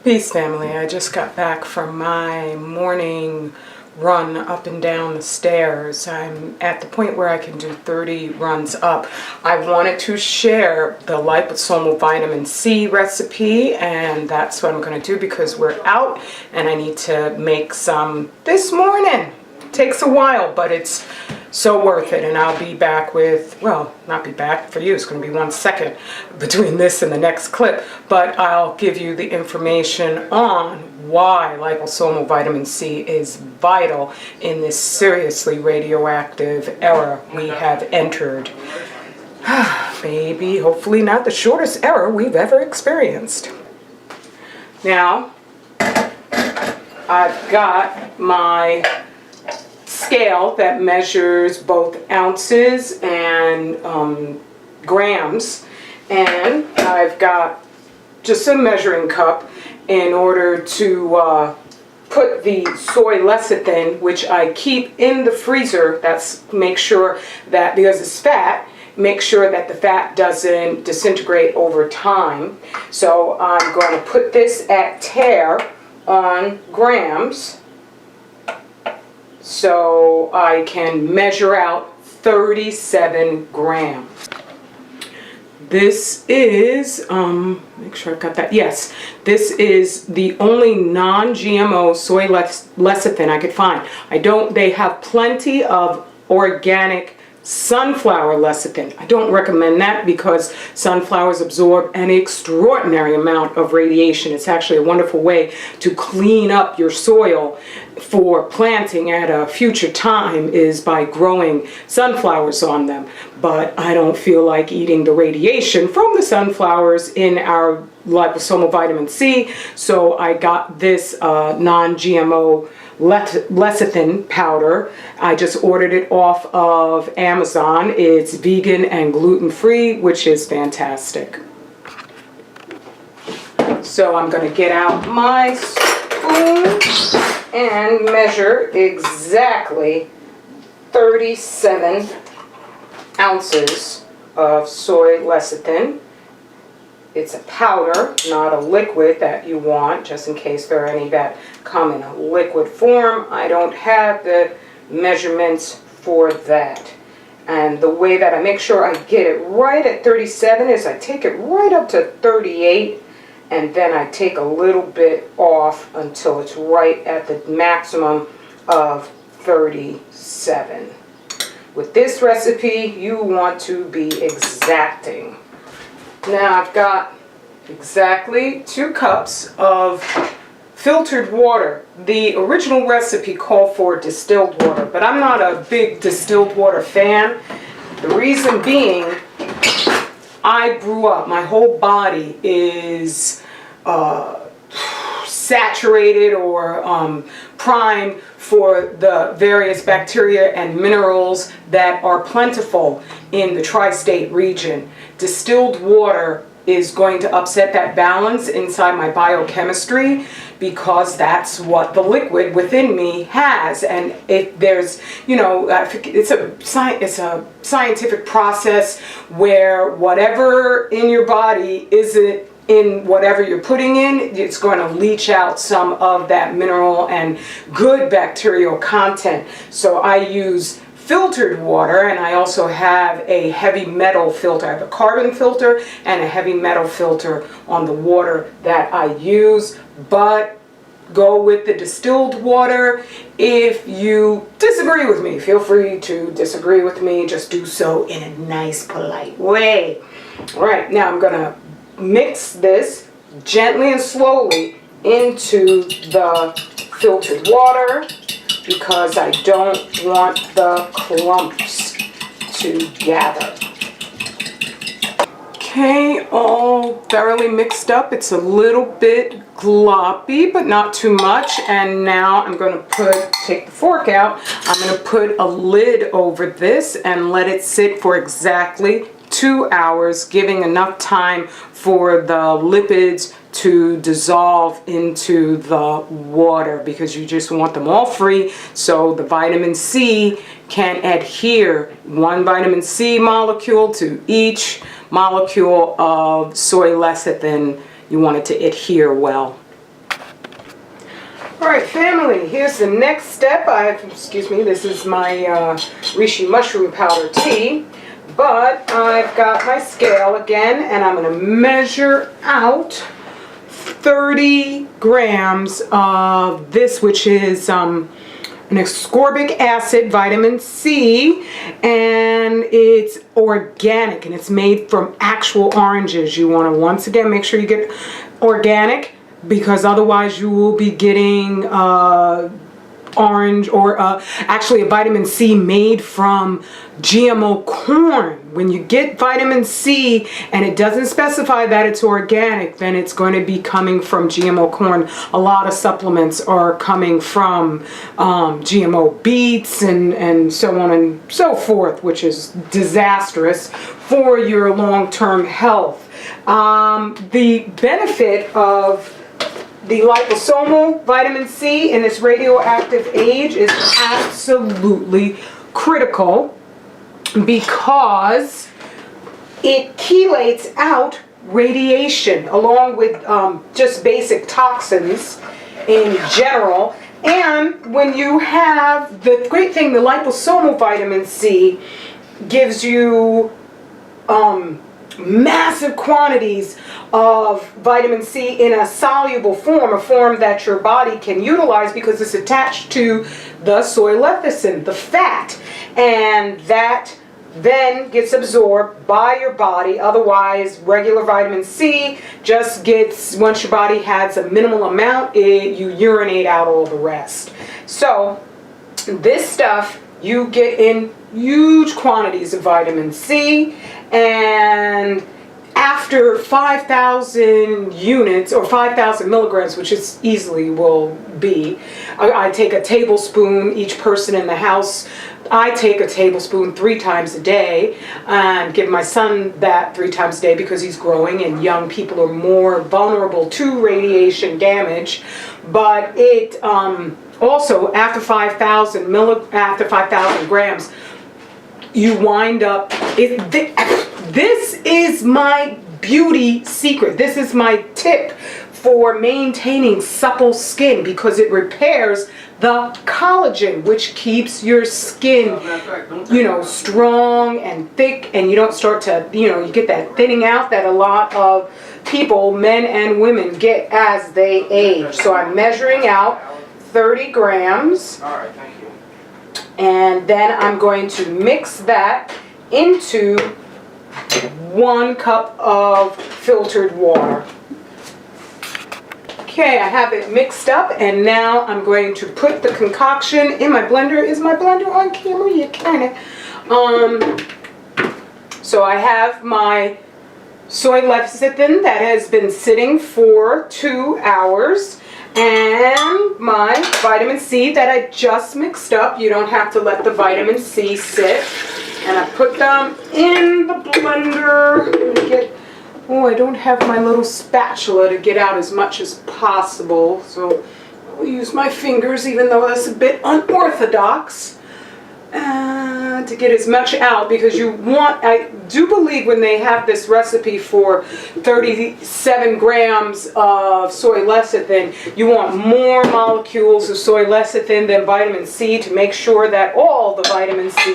Peace, family. I just got back from my morning run up and down the stairs. I'm at the point where I can do 30 runs up. I wanted to share the liposomal vitamin C recipe, and that's what I'm going to do because we're out and I need to make some this morning. It takes a while, but it's so worth it, and I'll be back with, well, not be back for you, it's going to be 1 second between this and the next clip, but I'll give you the information on why liposomal vitamin C is vital in this seriously radioactive era we have entered. Maybe, hopefully not the shortest era we've ever experienced. Now, I've got my scale that measures both ounces and grams, and I've got just a measuring cup in order to put the soy lecithin, which I keep in the freezer. That's make sure that, because it's fat, make sure that the fat doesn't disintegrate over time. So I'm going to put this at tare on grams, so I can measure out 37 grams. This is, make sure I got that, yes, this is the only non-GMO soy lecithin I could find. They have plenty of organic sunflower lecithin. I don't recommend that because sunflowers absorb an extraordinary amount of radiation. It's actually a wonderful way to clean up your soil for planting at a future time is by growing sunflowers on them. But I don't feel like eating the radiation from the sunflowers in our liposomal vitamin C, so I got this non-GMO lecithin powder. I just ordered it off of Amazon. It's vegan and gluten-free, which is fantastic. So I'm going to get out my spoon and measure exactly 37 ounces of soy lecithin. It's a powder, not a liquid that you want, just in case there are any that come in a liquid form. I don't have the measurements for that. And the way that I make sure I get it right at 37 is I take it right up to 38, and then I take a little bit off until it's right at the maximum of 37. With this recipe, you want to be exacting. Now I've got exactly 2 cups of filtered water. The original recipe called for distilled water, but I'm not a big distilled water fan. The reason being, I grew up, my whole body is saturated or primed for the various bacteria and minerals that are plentiful in the tri-state region. Distilled water is going to upset that balance inside my biochemistry because that's what the liquid within me has. And if there's, you know, it's a scientific process where whatever in your body isn't in whatever you're putting in, it's going to leach out some of that mineral and good bacterial content. So I use filtered water, and I also have a heavy metal filter. I have a carbon filter and a heavy metal filter on the water that I use, but go with the distilled water. If you disagree with me, feel free to disagree with me. Just do so in a nice, polite way. All right, now I'm gonna mix this gently and slowly into the filtered water because I don't want the clumps to gather. Okay, all thoroughly mixed up. It's a little bit gloppy, but not too much. And now I'm going to take the fork out. I'm going to put a lid over this and let it sit for exactly 2 hours, giving enough time for the lipids to dissolve into the water, because you just want them all free so the vitamin C can adhere, 1 vitamin C molecule to each molecule of soy lecithin. You want it to adhere well. right, family, here's the next step. Excuse me, this is my reishi mushroom powder tea. But I've got my scale again, and I'm going to measure out 30 grams of this, which is an ascorbic acid, vitamin C, and it's organic, and it's made from actual oranges. You want to, once again, make sure you get organic, because otherwise you will be getting orange, or actually a vitamin C made from GMO corn. When you get vitamin C and it doesn't specify that it's organic, then it's going to be coming from GMO corn. A lot of supplements are coming from GMO beets and so on and so forth, which is disastrous for your long-term health. The benefit of the liposomal vitamin C in this radioactive age is absolutely critical, because it chelates out radiation along with just basic toxins in general. And when you have, the great thing, the liposomal vitamin C gives you massive quantities of vitamin C in a soluble form, a form that your body can utilize because it's attached to the soy lecithin, the fat, and that then gets absorbed by your body. Otherwise, regular vitamin C just gets, once your body has a minimal amount, you urinate out all the rest. So this stuff, you get in huge quantities of vitamin C, and after 5,000 units or 5,000 milligrams, which is easily will be, I take a tablespoon. Each person in the house, I take a tablespoon 3 times a day, and give my son that 3 times a day because he's growing, and young people are more vulnerable to radiation damage. But it also, after 5,000 grams, you wind up, this is my beauty secret. This is my tip for maintaining supple skin, because it repairs the collagen, which keeps your skin, you know, strong and thick, and you don't start to, you know, you get that thinning out that a lot of people, men and women, get as they age. So I'm measuring out 30 grams. All right, thank you. And then I'm going to mix that into 1 cup of filtered water. Okay, I have it mixed up, and now I'm going to put the concoction in my blender. Is my blender on camera? Yeah, kind of. So I have my soy lecithin that has been sitting for 2 hours, and my vitamin C that I just mixed up. You don't have to let the vitamin C sit. And I put them in the blender. I don't have my little spatula to get out as much as possible, so I'll use my fingers, even though that's a bit unorthodox, to get as much out, because you want, I do believe when they have this recipe for 37 grams of soy lecithin, you want more molecules of soy lecithin than vitamin C to make sure that all the vitamin C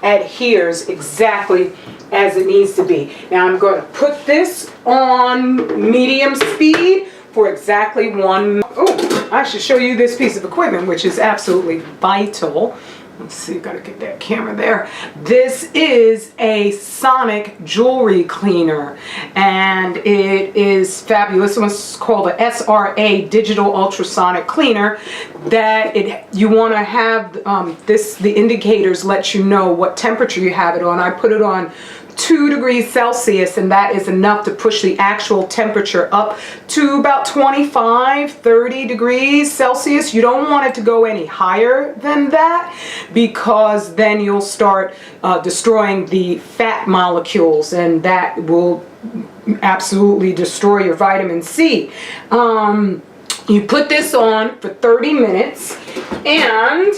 adheres exactly as it needs to be. Now I'm going to put this on medium speed for exactly 1 minute. Oh, I should show you this piece of equipment, which is absolutely vital. Let's see, gotta get that camera there. This is a sonic jewelry cleaner, and it is fabulous. It's called a SRA digital ultrasonic cleaner. You want to have the indicators let you know what temperature you have it on. I put it on 2 degrees Celsius, and that is enough to push the actual temperature up to about 25-30 degrees Celsius. You don't want it to go any higher than that, because then you'll start destroying the fat molecules, and that will absolutely destroy your vitamin C. You put this on for 30 minutes, and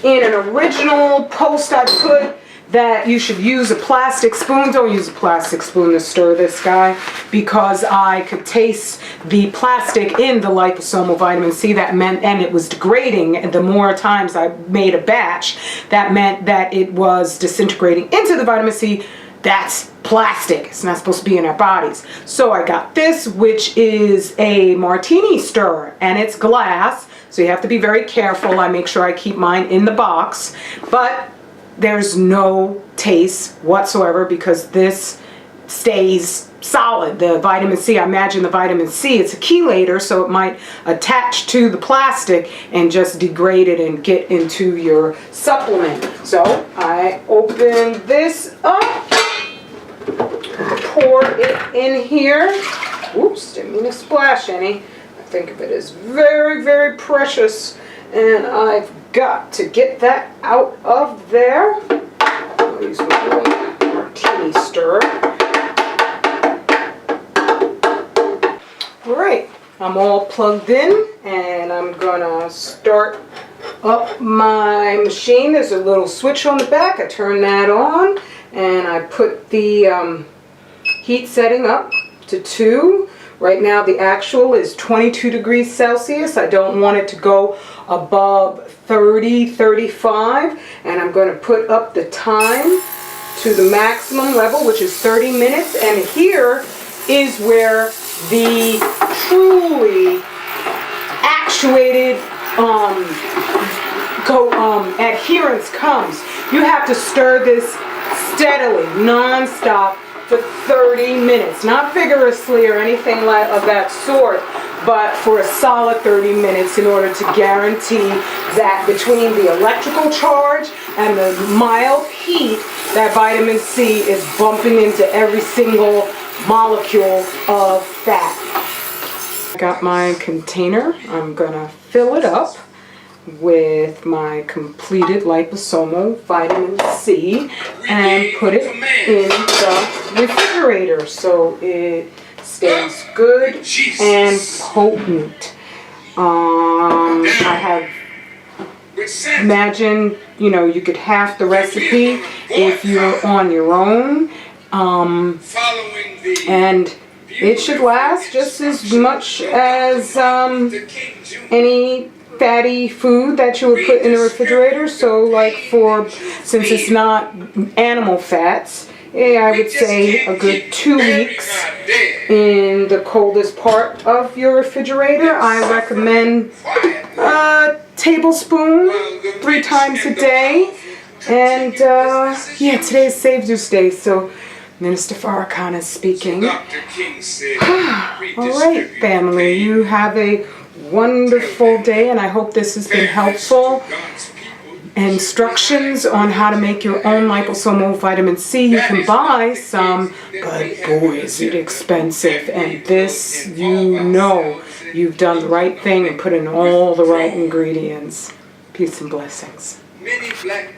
in an original post I put that you should use a plastic spoon. Don't use a plastic spoon to stir this guy, because I could taste the plastic in the liposomal vitamin C. That meant, and it was degrading, and the more times I made a batch, that meant that it was disintegrating into the vitamin C. That's plastic. It's not supposed to be in our bodies. So I got this, which is a martini stirrer, and it's glass, so you have to be very careful. I make sure I keep mine in the box, but there's no taste whatsoever because this stays solid. The vitamin C, I imagine the vitamin C, it's a chelator, so it might attach to the plastic and just degrade it and get into your supplement. So I open this up, pour it in here. Oops, didn't mean to splash any. I think of it as very, very precious, and I've got to get that out of there. I'll use my little martini stirrer. Alright, I'm all plugged in, and I'm gonna start up my machine. There's a little switch on the back. I turn that on, and I put the heat setting up to 2. Right now the actual is 22 degrees Celsius. I don't want it to go above 30, 35, and I'm going to put up the time to the maximum level, which is 30 minutes. And here is where the truly actuated adherence comes. You have to stir this steadily, non-stop, for 30 minutes. Not vigorously or anything of that sort, but for a solid 30 minutes in order to guarantee that between the electrical charge and the mild heat, that vitamin C is bumping into every single molecule of fat. I got my container. I'm gonna fill it up with my completed liposomal vitamin C and put it in the refrigerator so it stays good and potent. I have imagine, you know, you could half the recipe if you're on your own, and it should last just as much as any fatty food that you would put in the refrigerator. So like since it's not animal fats, I would say a good 2 weeks in the coldest part of your refrigerator. I recommend a tablespoon 3 times a day. And yeah, today's Savior's Day, so Minister Farrakhan is speaking. Alright, family, you have a wonderful day, and I hope this has been helpful. Instructions on how to make your own liposomal vitamin C. You can buy some, but boy is it expensive. And this, you know, you've done the right thing and put in all the right ingredients. Peace and blessings.